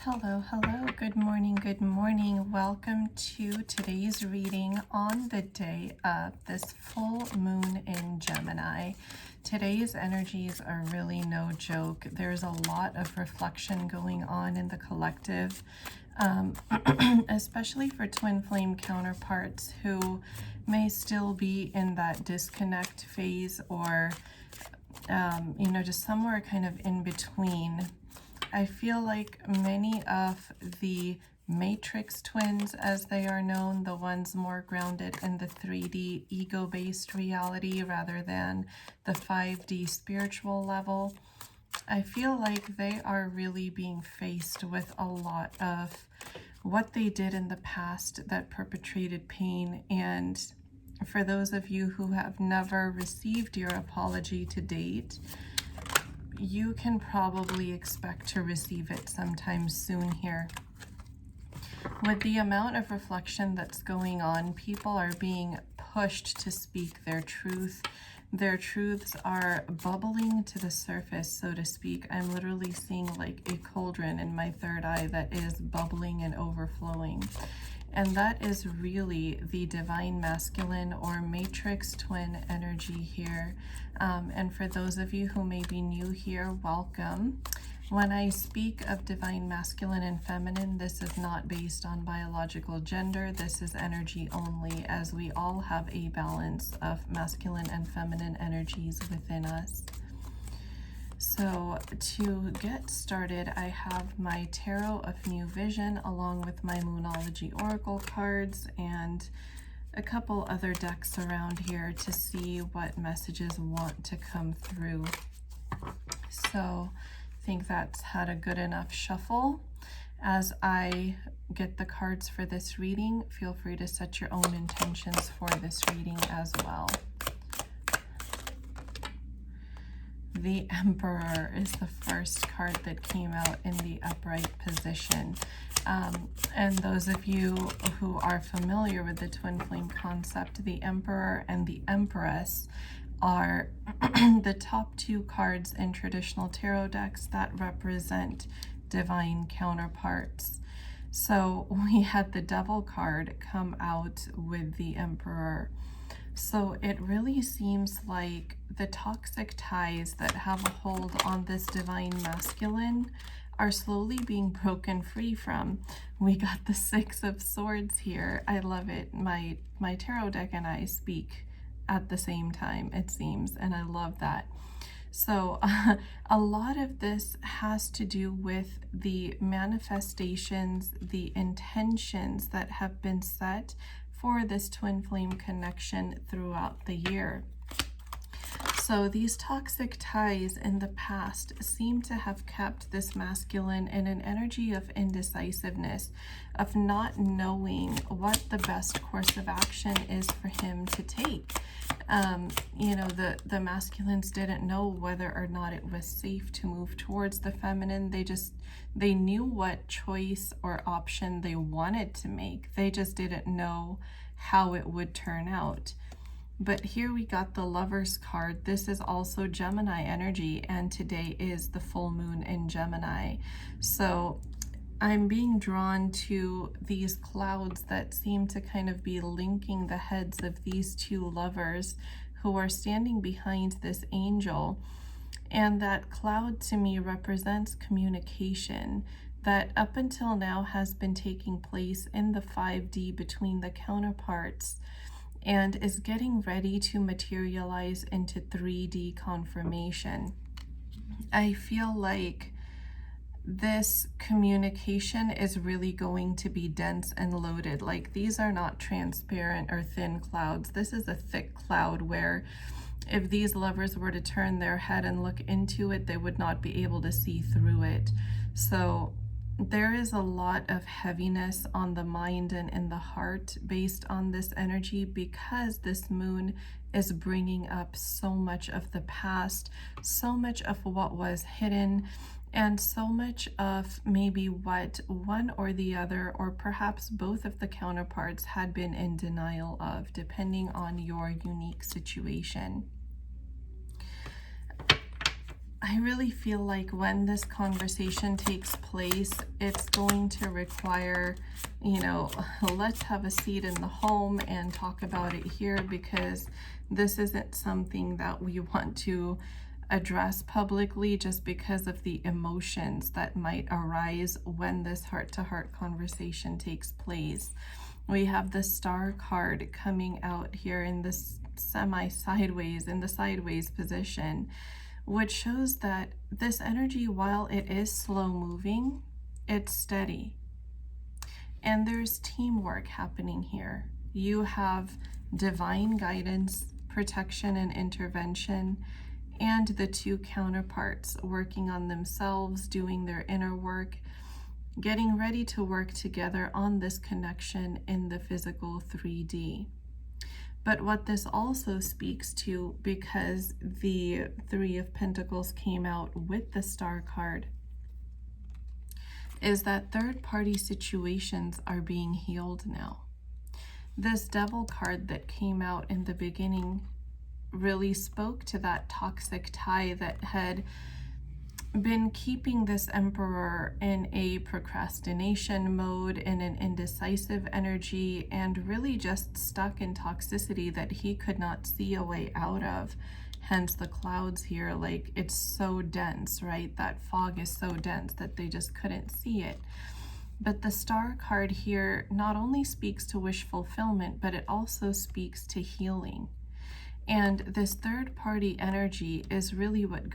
Hello, hello, good morning, good morning. Welcome to today's reading on the day of this full moon in Gemini. Today's energies are really no joke. There's a lot of reflection going on in the collective, especially for twin flame counterparts who may still be in that disconnect phase or, just somewhere kind of in between. I feel like many of the matrix twins, as they are known, the ones more grounded in the 3D ego-based reality rather than the 5D spiritual level, I feel like they are really being faced with a lot of what they did in the past that perpetrated pain. And for those of you who have never received your apology to date, you can probably expect to receive it sometime soon here. With the amount of reflection that's going on, people are being pushed to speak their truth. Their truths are bubbling to the surface, so to speak. I'm literally seeing like a cauldron in my third eye that is bubbling and overflowing. And that is really the divine masculine or matrix twin energy here. And for those of you who may be new here, welcome. When I speak of divine masculine and feminine, this is not based on biological gender. This is energy only, as we all have a balance of masculine and feminine energies within us. So to get started, I have my Tarot of New Vision along with my Moonology Oracle cards and a couple other decks around here to see what messages want to come through. So I think that's had a good enough shuffle. As I get the cards for this reading, feel free to set your own intentions for this reading as well. The Emperor is the first card that came out in the upright position. And those of you who are familiar with the twin flame concept, the Emperor and the Empress are the top two cards in traditional tarot decks that represent divine counterparts. So we had the Devil card come out with the Emperor. So it really seems like the toxic ties that have a hold on this divine masculine are slowly being broken free from. We got the Six of Swords here. I love it. My tarot deck and I speak at the same time, it seems, and I love that. So a lot of this has to do with the manifestations, the intentions that have been set for this twin flame connection throughout the year. So these toxic ties in the past seem to have kept this masculine in an energy of indecisiveness, of not knowing what the best course of action is for him to take. The masculines didn't know whether or not it was safe to move towards the feminine. They knew what choice or option they wanted to make. They just didn't know how it would turn out. But here we got the Lovers card. This is also Gemini energy, and today is the full moon in Gemini. So I'm being drawn to these clouds that seem to kind of be linking the heads of these two lovers who are standing behind this angel. And that cloud to me represents communication that up until now has been taking place in the 5D between the counterparts and is getting ready to materialize into 3D confirmation. I feel like this communication is really going to be dense and loaded. Like, these are not transparent or thin clouds. This is a thick cloud where if these lovers were to turn their head and look into it, they would not be able to see through it. So there is a lot of heaviness on the mind and in the heart based on this energy, because this moon is bringing up so much of the past, so much of what was hidden, and so much of maybe what one or the other, or perhaps both of the counterparts, had been in denial of, depending on your unique situation. I really feel like when this conversation takes place, it's going to require, you know, let's have a seat in the home and talk about it here, because this isn't something that we want to address publicly just because of the emotions that might arise when this heart-to-heart conversation takes place. We have the Star card coming out here in this semi-sideways, in the sideways position, which shows that this energy, while it is slow moving, it's steady. And there's teamwork happening here. You have divine guidance, protection, and intervention, and the two counterparts working on themselves, doing their inner work, getting ready to work together on this connection in the physical 3D. But what this also speaks to, because the Three of Pentacles came out with the Star card, is that third-party situations are being healed now. This Devil card that came out in the beginning really spoke to that toxic tie that had been keeping this Emperor in a procrastination mode, in an indecisive energy, and really just stuck in toxicity that he could not see a way out of. Hence the clouds here, like it's so dense, right? That fog is so dense that they just couldn't see it. But the Star card here not only speaks to wish fulfillment, but it also speaks to healing. And this third-party energy is really what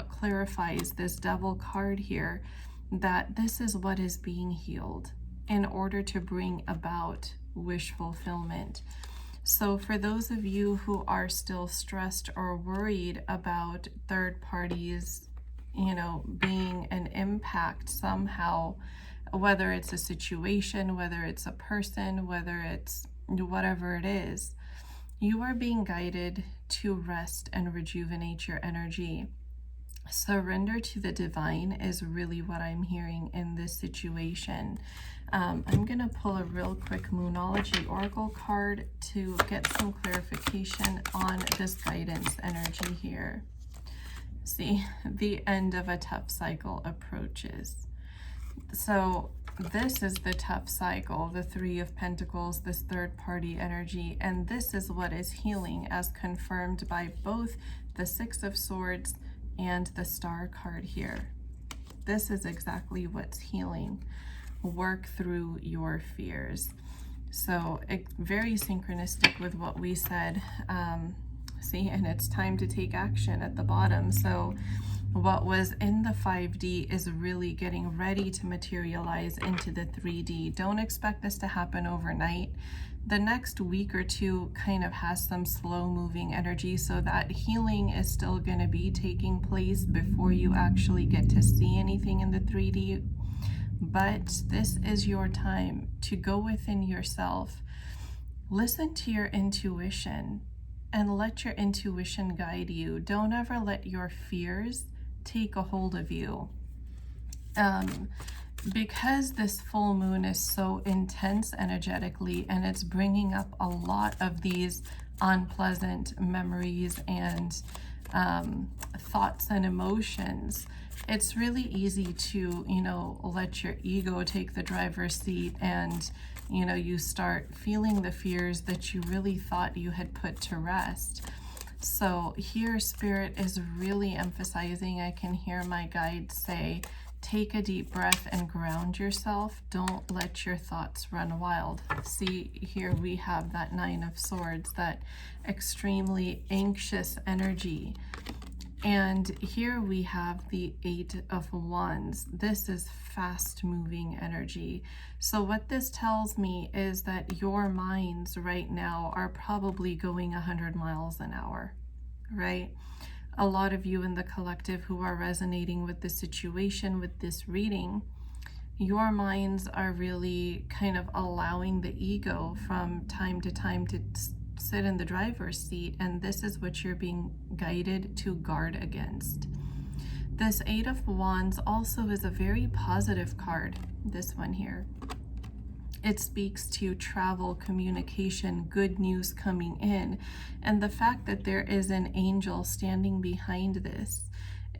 clarifies this Devil card here, that this is what is being healed in order to bring about wish fulfillment. So for those of you who are still stressed or worried about third parties, you know, being an impact somehow, whether it's a situation, whether it's a person, whether it's whatever it is, you are being guided to rest and rejuvenate your energy. Surrender to the divine is really what I'm hearing in this situation. I'm going to pull a real quick Moonology Oracle card to get some clarification on this guidance energy here. See, the end of a tough cycle approaches. So this is the tough cycle, the Three of Pentacles, this third-party energy, and this is what is healing, as confirmed by both the Six of Swords and the Star card here. This is exactly what's healing. Work through your fears. So very synchronistic with what we said. See, and it's time to take action at the bottom. So what was in the 5D is really getting ready to materialize into the 3D. Don't expect this to happen overnight. The next week or two kind of has some slow moving energy, so that healing is still going to be taking place before you actually get to see anything in the 3D. But this is your time to go within yourself, listen to your intuition, and let your intuition guide you. Don't ever let your fears take a hold of you. Because this full moon is so intense energetically, and it's bringing up a lot of these unpleasant memories and thoughts and emotions, it's really easy to, you know, let your ego take the driver's seat, and, you know, you start feeling the fears that you really thought you had put to rest. So here Spirit is really emphasizing, I can hear my guides say, take a deep breath and ground yourself. Don't let your thoughts run wild. See, here we have that Nine of Swords, that extremely anxious energy. And here we have the Eight of Wands. This is fast moving energy. So what this tells me is that your minds right now are probably going 100 miles an hour, right? A lot of you in the collective who are resonating with the situation, with this reading, your minds are really kind of allowing the ego from time to time to sit in the driver's seat, and this is what you're being guided to guard against. This Eight of Wands also is a very positive card, this one here. It speaks to travel, communication, good news coming in, and the fact that there is an angel standing behind this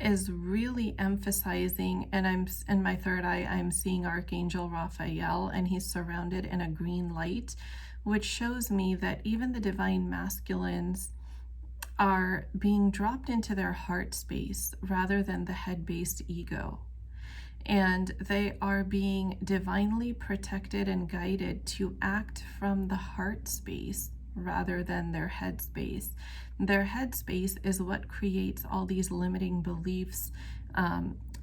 is really emphasizing, and I'm in my third eye, I'm seeing Archangel Raphael, and he's surrounded in a green light, which shows me that even the divine masculines are being dropped into their heart space rather than the head-based ego. And they are being divinely protected and guided to act from the heart space rather than their head space. Their head space is what creates all these limiting beliefs,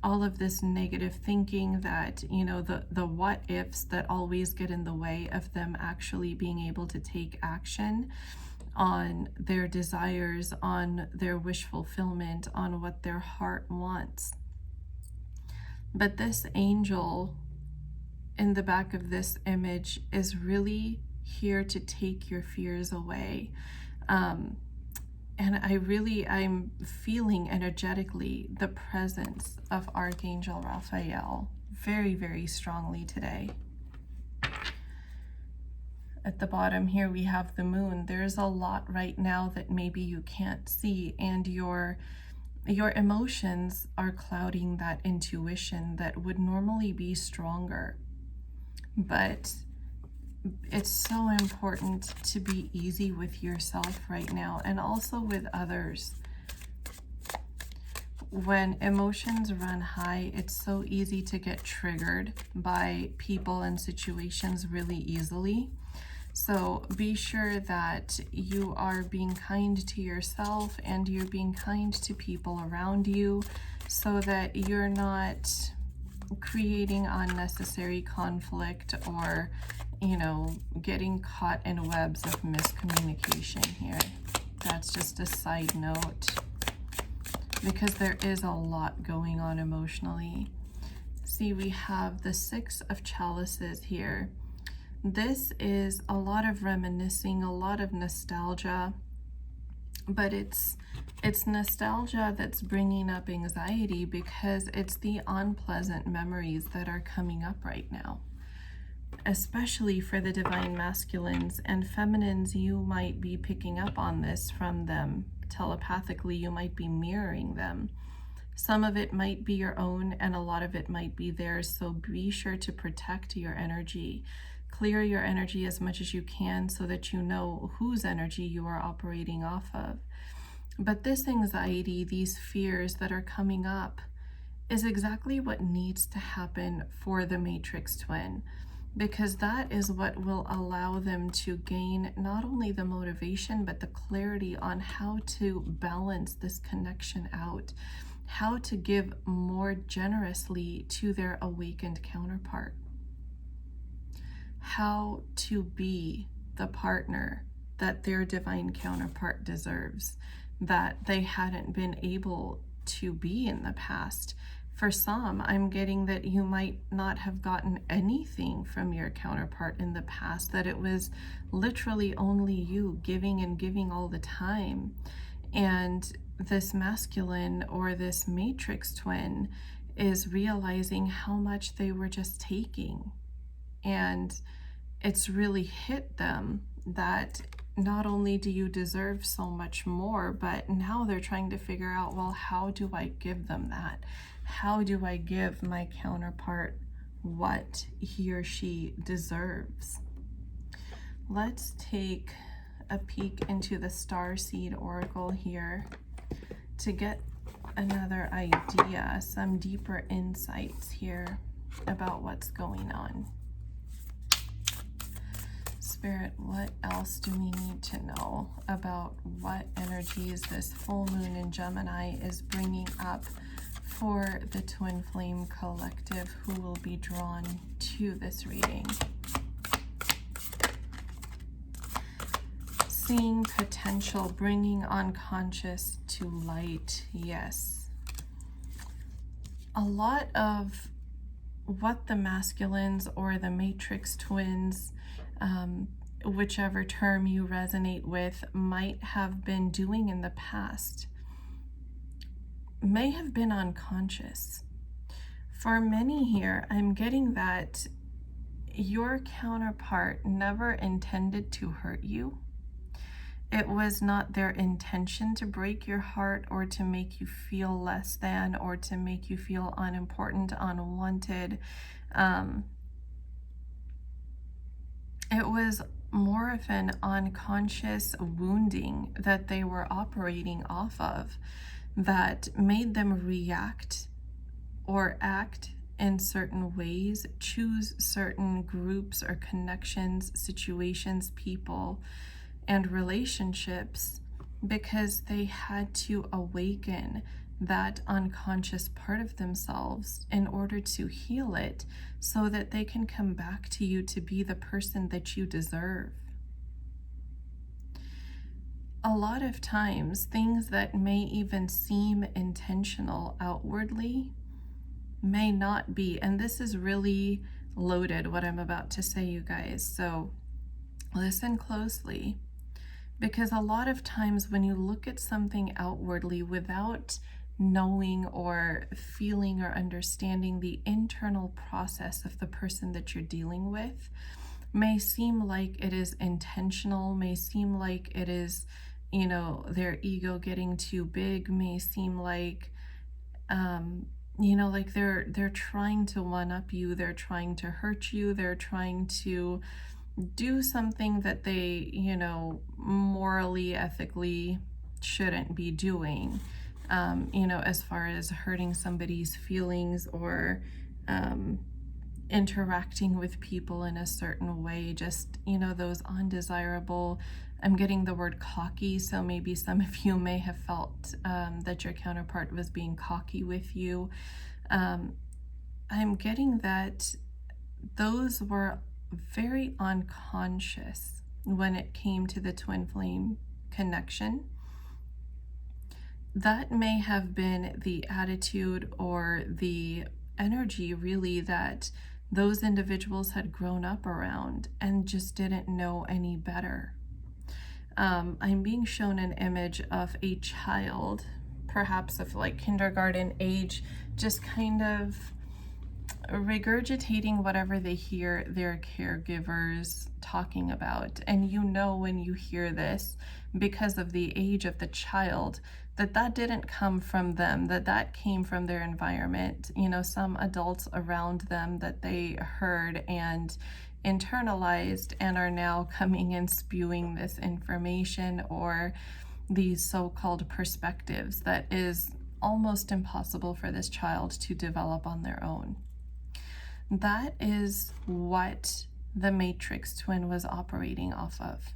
all of this negative thinking that, you know, the what ifs that always get in the way of them actually being able to take action on their desires, on their wish fulfillment, on what their heart wants. But this angel in the back of this image is really here to take your fears away. And I'm feeling energetically the presence of Archangel Raphael very, very strongly today. At the bottom here, we have the moon. There's a lot right now that maybe you can't see, and your emotions are clouding that intuition that would normally be stronger. But it's so important to be easy with yourself right now, and also with others. When emotions run high, it's so easy to get triggered by people and situations really easily. So be sure that you are being kind to yourself and you're being kind to people around you, so that you're not creating unnecessary conflict or, you know, getting caught in webs of miscommunication here. That's just a side note, because there is a lot going on emotionally. See, we have the Six of Chalices here. This is a lot of reminiscing, a lot of nostalgia, but it's nostalgia that's bringing up anxiety because it's the unpleasant memories that are coming up right now. Especially for the divine masculines and feminines, you might be picking up on this from them telepathically. You might be mirroring them. Some of it might be your own and a lot of it might be theirs, so be sure to protect your energy. Clear your energy as much as you can so that you know whose energy you are operating off of. But this anxiety, these fears that are coming up, is exactly what needs to happen for the matrix twin, because that is what will allow them to gain not only the motivation but the clarity on how to balance this connection out, how to give more generously to their awakened counterpart, how to be the partner that their divine counterpart deserves, that they hadn't been able to be in the past. For some, I'm getting that you might not have gotten anything from your counterpart in the past, that it was literally only you giving and giving all the time. And this masculine or this matrix twin is realizing how much they were just taking. And it's really hit them that not only do you deserve so much more, but now they're trying to figure out, well, how do I give them that? How do I give my counterpart what he or she deserves? Let's take a peek into the Starseed Oracle here to get another idea, some deeper insights here about what's going on. Spirit, what else do we need to know about what energies this full moon in Gemini is bringing up for the Twin Flame Collective who will be drawn to this reading? Seeing potential, bringing unconscious to light. Yes. A lot of what the masculines or the matrix twins, whichever term you resonate with, might have been doing in the past may have been unconscious. For many here, I'm getting that your counterpart never intended to hurt you. It was not their intention to break your heart or to make you feel less than or to make you feel unimportant, unwanted. Um, it was more of an unconscious wounding that they were operating off of that made them react or act in certain ways, choose certain groups or connections, situations, people, and relationships because they had to awaken that unconscious part of themselves in order to heal it so that they can come back to you to be the person that you deserve. A lot of times, things that may even seem intentional outwardly may not be. And this is really loaded, what I'm about to say, you guys. So listen closely, because a lot of times when you look at something outwardly without knowing or feeling or understanding the internal process of the person that you're dealing with, may seem like it is intentional, may seem like it is, their ego getting too big, may seem like, like they're trying to one up you, they're trying to hurt you, they're trying to do something that they, morally, ethically shouldn't be doing, as far as hurting somebody's feelings or interacting with people in a certain way, just, those undesirable, I'm getting the word cocky, so maybe some of you may have felt that your counterpart was being cocky with you. I'm getting that those were very unconscious when it came to the twin flame connection. That may have been the attitude or the energy really that those individuals had grown up around and just didn't know any better. I'm being shown an image of a child, perhaps of like kindergarten age, just kind of regurgitating whatever they hear their caregivers talking about. And when you hear this, because of the age of the child, that didn't come from them, that came from their environment, some adults around them that they heard and internalized and are now coming and spewing this information or these so-called perspectives that is almost impossible for this child to develop on their own. That is what the matrix twin was operating off of.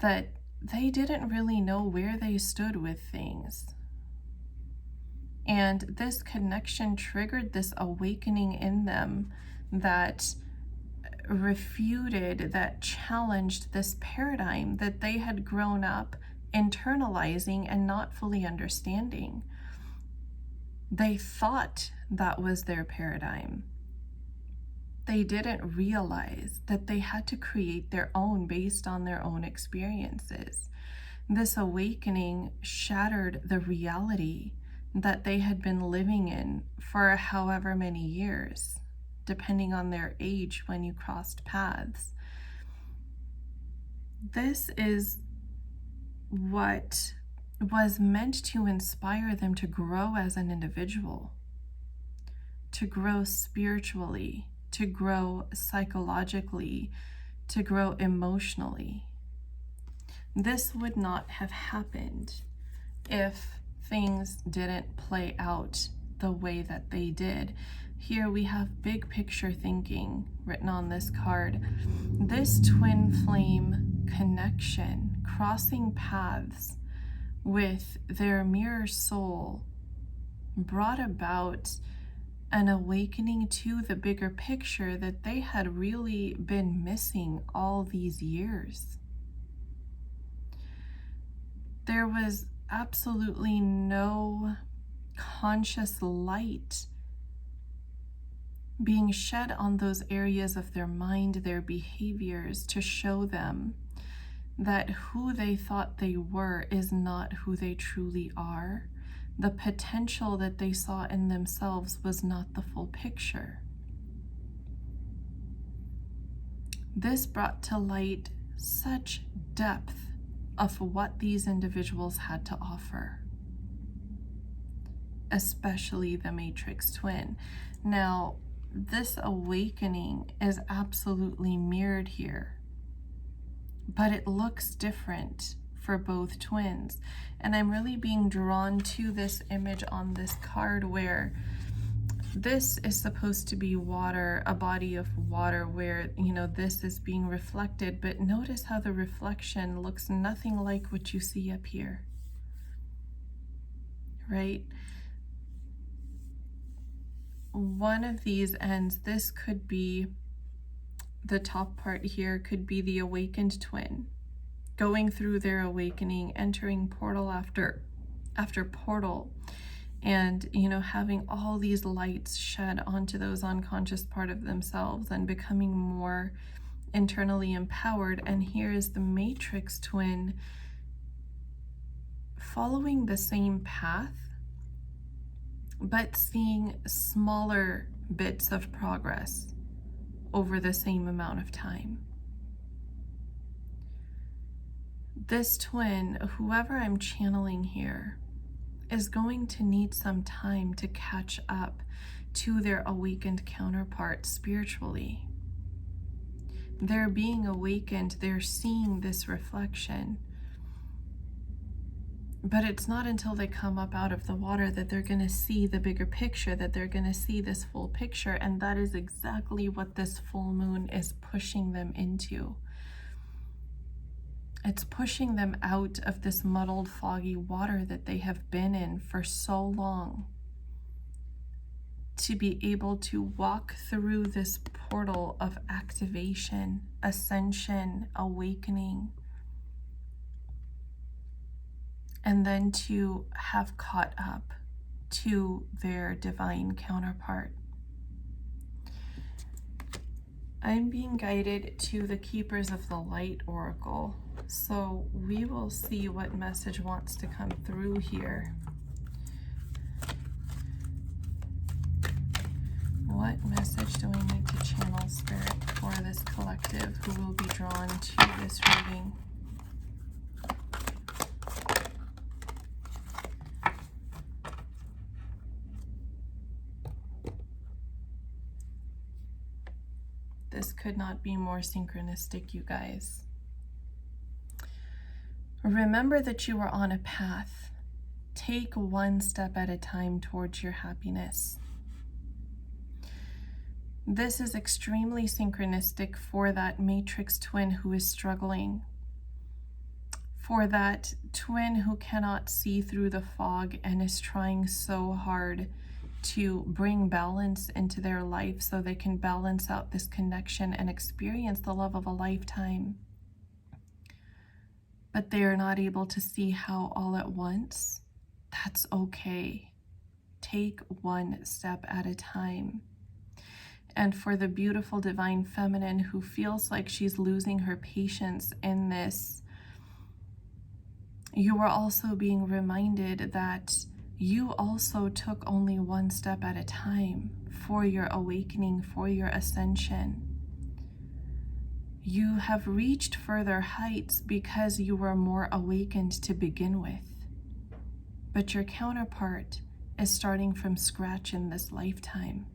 That they didn't really know where they stood with things. And this connection triggered this awakening in them that refuted, that challenged this paradigm that they had grown up internalizing and not fully understanding. They thought that was their paradigm. They didn't realize that they had to create their own based on their own experiences. This awakening shattered the reality that they had been living in for however many years, depending on their age when you crossed paths. This is what was meant to inspire them to grow as an individual, to grow spiritually, to grow psychologically, to grow emotionally. This would not have happened if things didn't play out the way that they did. Here we have big picture thinking written on this card. This twin flame connection, crossing paths with their mirror soul, brought about an awakening to the bigger picture that they had really been missing all these years. There was absolutely no conscious light being shed on those areas of their mind, their behaviors, to show them that who they thought they were is not who they truly are. The potential that they saw in themselves was not the full picture. This brought to light such depth of what these individuals had to offer, especially the matrix twin. Now, this awakening is absolutely mirrored here, but it looks different for both twins. And I'm really being drawn to this image on this card where this is supposed to be water, a body of water where, you know, this is being reflected, but notice how the reflection looks nothing like what you see up here, right? One of these ends, this could be the top part here, could be the awakened twin going through their awakening, entering portal after portal, and, you know, having all these lights shed onto those unconscious part of themselves and becoming more internally empowered. And here is the matrix twin following the same path, but seeing smaller bits of progress over the same amount of time. This twin, whoever I'm channeling here, is going to need some time to catch up to their awakened counterpart spiritually. They're being awakened, they're seeing this reflection. But it's not until they come up out of the water that they're going to see the bigger picture, that they're going to see this full picture. And that is exactly what this full moon is pushing them into. It's pushing them out of this muddled, foggy water that they have been in for so long, to be able to walk through this portal of activation, ascension, awakening, and then to have caught up to their divine counterpart. I'm being guided to the Keepers of the Light Oracle, so we will see what message wants to come through here. What message do I need to channel, Spirit, for this collective who will be drawn to this reading? This could not be more synchronistic, you guys. Remember that you are on a path. Take one step at a time towards your happiness. This is extremely synchronistic for that matrix twin who is struggling, for that twin who cannot see through the fog and is trying so hard to bring balance into their life so they can balance out this connection and experience the love of a lifetime. But they are not able to see how all at once. That's okay. Take one step at a time. And for the beautiful divine feminine who feels like she's losing her patience in this, you are also being reminded that you also took only one step at a time for your awakening, for your ascension. You have reached further heights because you were more awakened to begin with. But your counterpart is starting from scratch in this lifetime.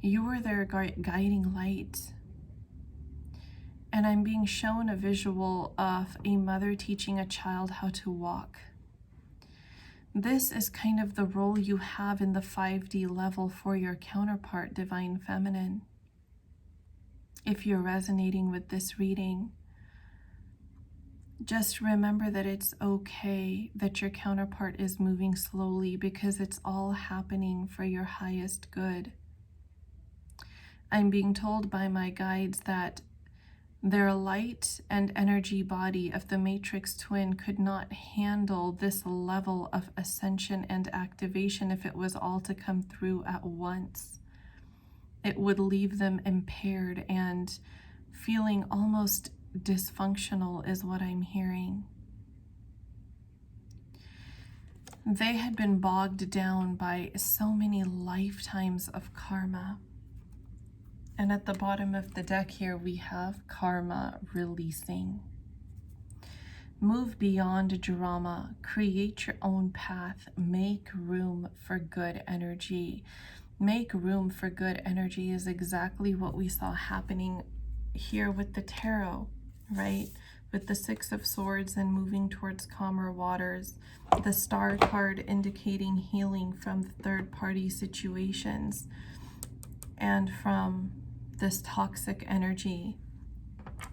You were their guiding light. And I'm being shown a visual of a mother teaching a child how to walk. This is kind of the role you have in the 5D level for your counterpart, divine feminine. If you're resonating with this reading, just remember that it's okay that your counterpart is moving slowly, because it's all happening for your highest good. I'm being told by my guides that their light and energy body of the matrix twin could not handle this level of ascension and activation if it was all to come through at once. It would leave them impaired and feeling almost dysfunctional, is what I'm hearing. They had been bogged down by so many lifetimes of karma. And at the bottom of the deck here, we have karma releasing. Move beyond drama, create your own path, make room for good energy. Make room for good energy is exactly what we saw happening here with the tarot, right? With the Six of Swords and moving towards calmer waters. The Star card indicating healing from third-party situations and from this toxic energy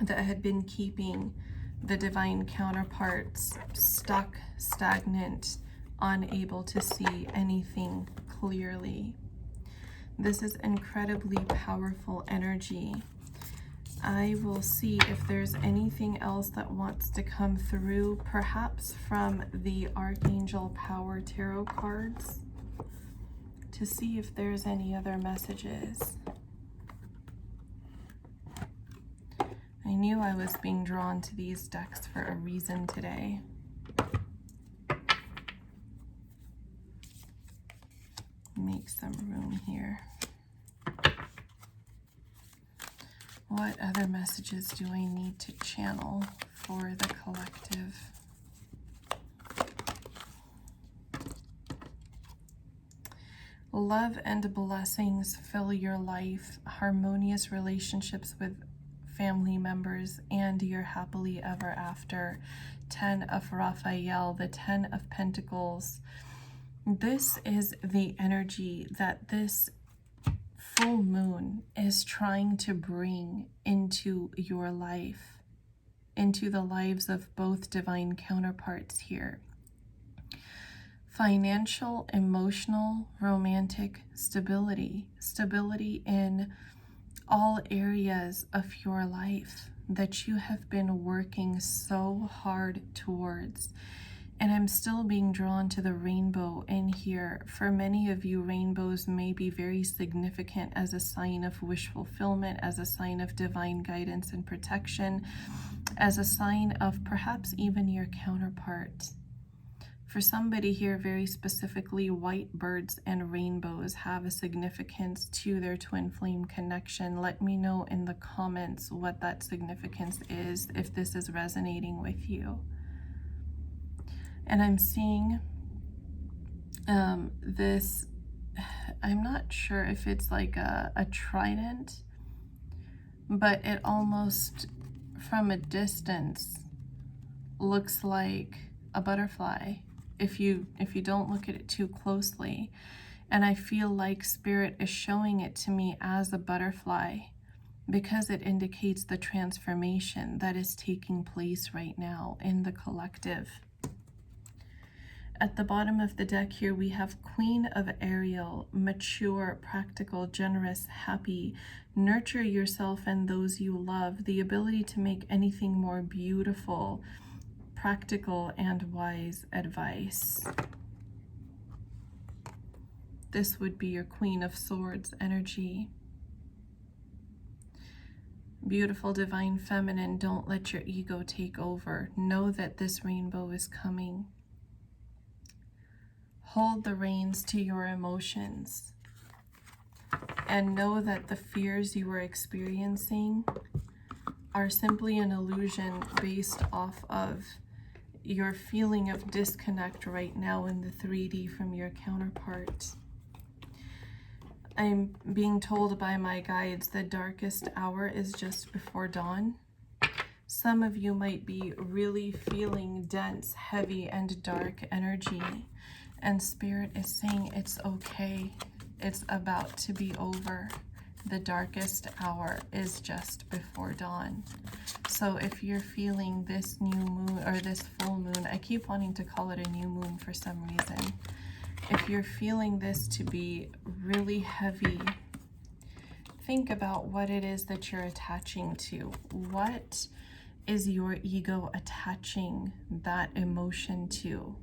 that had been keeping the divine counterparts stuck, stagnant, unable to see anything clearly. This is incredibly powerful energy. I will see if there's anything else that wants to come through, perhaps from the Archangel Power Tarot cards, to see if there's any other messages. I knew I was being drawn to these decks for a reason today. Make some room here. What other messages do I need to channel for the collective? Love and blessings fill your life, harmonious relationships with family members, and your happily ever after. 10 of Raphael, the 10 of Pentacles. This is the energy that this full moon is trying to bring into your life, into the lives of both divine counterparts here. Financial, emotional, romantic stability. Stability in all areas of your life that you have been working so hard towards. And I'm still being drawn to the rainbow in here. For many of you, rainbows may be very significant as a sign of wish fulfillment, as a sign of divine guidance and protection, as a sign of perhaps even your counterpart. For somebody here, very specifically, white birds and rainbows have a significance to their twin flame connection. Let me know in the comments what that significance is, if this is resonating with you. And I'm seeing this, I'm not sure if it's like a trident, but it almost, from a distance, looks like a butterfly if you don't look at it too closely. And I feel like Spirit is showing it to me as a butterfly because it indicates the transformation that is taking place right now in the collective. At the bottom of the deck here, we have Queen of Ariel, mature, practical, generous, happy, nurture yourself and those you love, the ability to make anything more beautiful, practical, and wise advice. This would be your Queen of Swords energy. Beautiful, divine, feminine, don't let your ego take over. Know that this rainbow is coming. Hold the reins to your emotions and know that the fears you are experiencing are simply an illusion based off of your feeling of disconnect right now in the 3D from your counterpart. I'm being told by my guides the darkest hour is just before dawn. Some of you might be really feeling dense, heavy, and dark energy. And Spirit is saying it's okay. It's about to be over. The darkest hour is just before dawn. So if you're feeling this new moon or this full moon, I keep wanting to call it a new moon for some reason. If you're feeling this to be really heavy, think about what it is that you're attaching to. What is your ego attaching that emotion to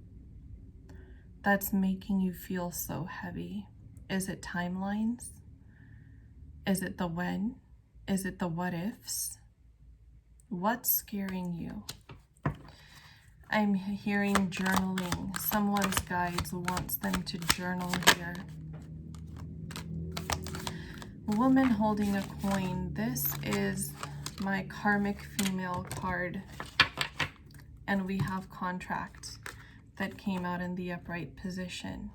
that's making you feel so heavy? Is it timelines? Is it the when? Is it the what ifs? What's scaring you? I'm hearing journaling. Someone's guides wants them to journal here. Woman holding a coin. This is my karmic female card. And we have contract that came out in the upright position.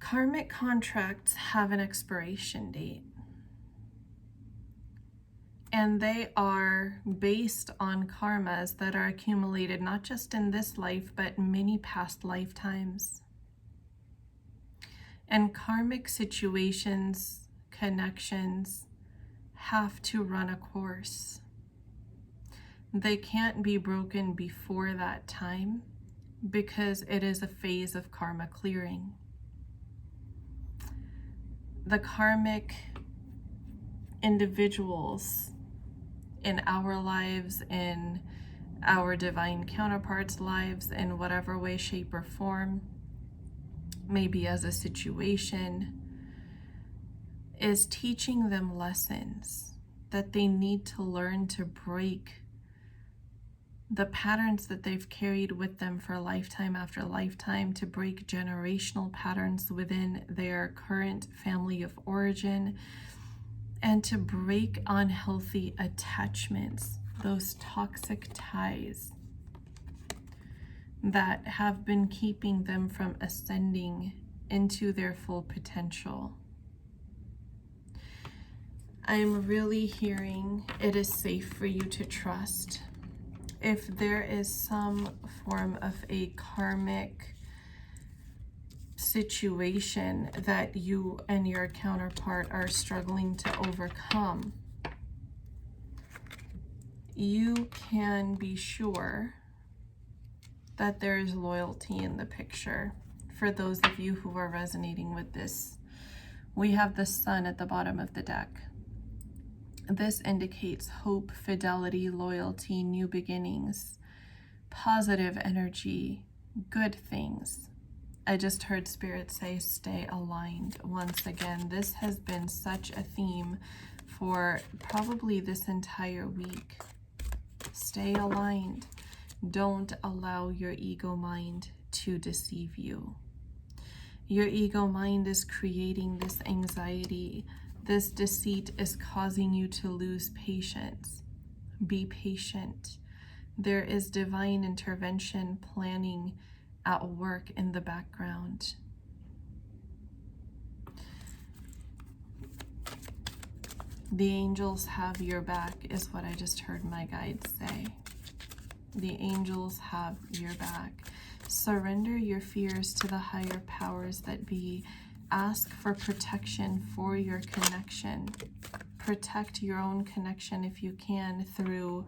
Karmic contracts have an expiration date. And they are based on karmas that are accumulated not just in this life, but many past lifetimes. And karmic situations, connections, have to run a course. They can't be broken before that time because it is a phase of karma clearing. The karmic individuals in our lives, in our divine counterparts' lives, in whatever way, shape, or form, maybe as a situation, is teaching them lessons that they need to learn to break the patterns that they've carried with them for lifetime after lifetime, to break generational patterns within their current family of origin, and to break unhealthy attachments, those toxic ties that have been keeping them from ascending into their full potential. I'm really hearing it is safe for you to trust. If there is some form of a karmic situation that you and your counterpart are struggling to overcome, you can be sure that there is loyalty in the picture. For those of you who are resonating with this, we have the Sun at the bottom of the deck. This indicates hope, fidelity, loyalty, new beginnings, positive energy, good things. I just heard Spirit say, stay aligned. Once again, this has been such a theme for probably this entire week. Stay aligned. Don't allow your ego mind to deceive you. Your ego mind is creating this anxiety. This deceit is causing you to lose patience. Be patient. There is divine intervention planning at work in the background. The angels have your back, is what I just heard my guides say. The angels have your back. Surrender your fears to the higher powers that be. Ask for protection for your connection. Protect your own connection if you can through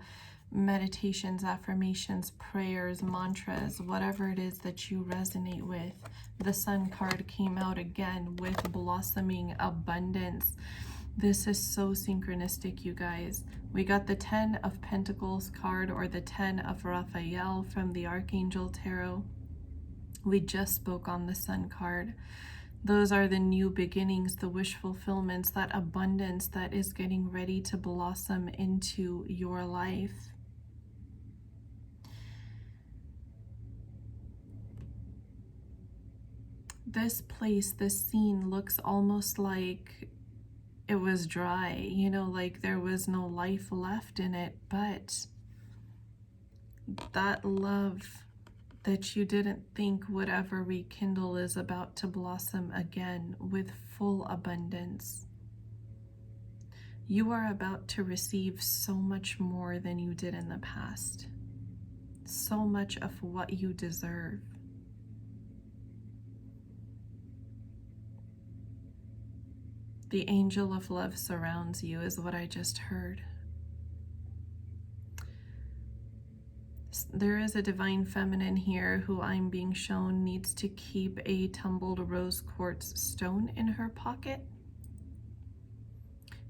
meditations, affirmations, prayers, mantras, whatever it is that you resonate with. The Sun card came out again with blossoming abundance. This is so synchronistic, you guys. We got the 10 of Pentacles card, or the 10 of Raphael from the Archangel Tarot. We just spoke on the Sun card. Those are the new beginnings, the wish fulfillments, that abundance that is getting ready to blossom into your life. This place, this scene looks almost like it was dry, you know, like there was no life left in it, but that love that you didn't think would ever rekindle is about to blossom again with full abundance. You are about to receive so much more than you did in the past. So much of what you deserve. The angel of love surrounds you, is what I just heard. There is a divine feminine here who I'm being shown needs to keep a tumbled rose quartz stone in her pocket.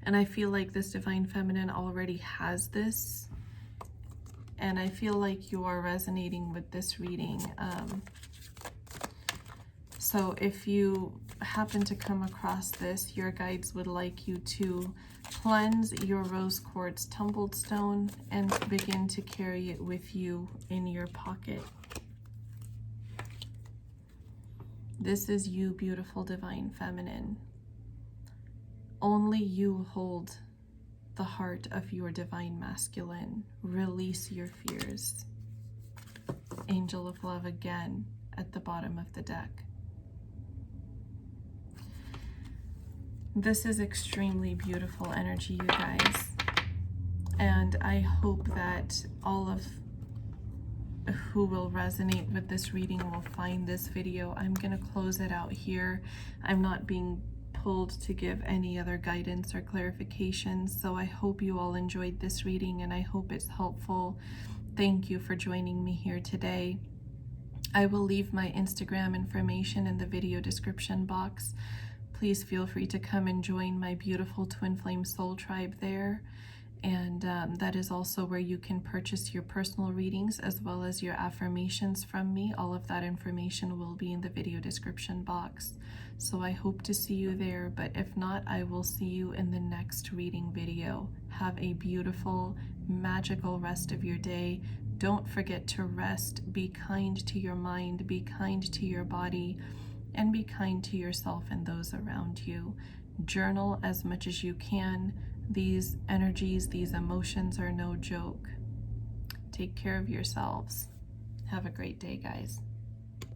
And I feel like this divine feminine already has this. And I feel like you are resonating with this reading. So if you happen to come across this, your guides would like you to cleanse your rose quartz tumbled stone and begin to carry it with you in your pocket. This is you, beautiful divine feminine. Only you hold the heart of your divine masculine. Release your fears. Angel of Love again at the bottom of the deck. This is extremely beautiful energy, you guys. And I hope that all of who will resonate with this reading will find this video. I'm going to close it out here. I'm not being pulled to give any other guidance or clarifications, so I hope you all enjoyed this reading and I hope it's helpful. Thank you for joining me here today. I will leave my Instagram information in the video description box. Please feel free to come and join my beautiful Twin Flame Soul Tribe there. And that is also where you can purchase your personal readings as well as your affirmations from me. All of that information will be in the video description box. So I hope to see you there, but if not, I will see you in the next reading video. Have a beautiful, magical rest of your day. Don't forget to rest. Be kind to your mind, be kind to your body, and be kind to yourself and those around you. Journal as much as you can. These energies, these emotions are no joke. Take care of yourselves. Have a great day, guys.